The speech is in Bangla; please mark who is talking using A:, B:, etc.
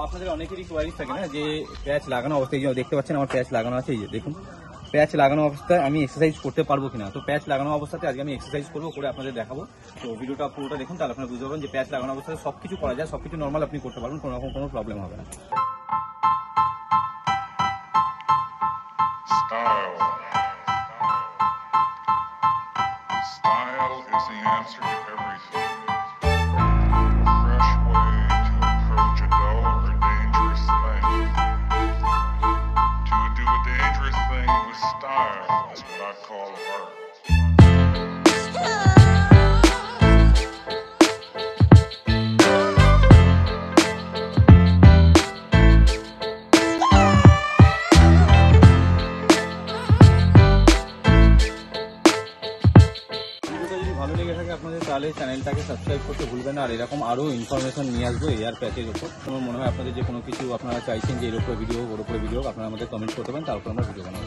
A: আপনাদের অনেকেরই কোয়ারিজ থাকে না যে প্যাচ লাগানো অবস্থায়, দেখতে পাচ্ছেন আমার প্যাচ লাগানো আছে, এই যে দেখুন প্যাচ লাগানো অবস্থায় আমি এক্সারসাইজ করতে পারবো কিনা। তো প্যাচ লাগানো অবস্থাতে আজকে আমি এক্সারসাইজ করবো, করে আপনাদের দেখাবো। তো ভিডিওটা পুরোটা দেখুন, তাহলে আপনারা বুঝতে পারবেন যে প্যাচ লাগানো অবস্থায় সবকিছু করা যায়, সবকিছু নর্মাল আপনি করতে পারবেন, কোনো রকম কোনো প্রবলেম হবে না।
B: Style is the answer to everything. A fresh way to approach a dull or dangerous thing. To do a dangerous thing with style is what I call art.
A: ভালো লেগে থাকে আপনাদের তাহলে চ্যানেলটাকে সাবস্ক্রাইব করতে ভুলবেন না। আর এরকম আরও ইনফরমেশন নিয়ে আসবো এয়ার প্যাচের উপর। আমার মনে হয় আপনাদের যে কোনো কিছু আপনারা চাইছেন যে এর উপরে ভিডিও হোক, ওর উপরে ভিডিও হোক, আপনারা আমাদের কমেন্ট করতে পারেন, তারপর আমরা ভিডিও বানাবো।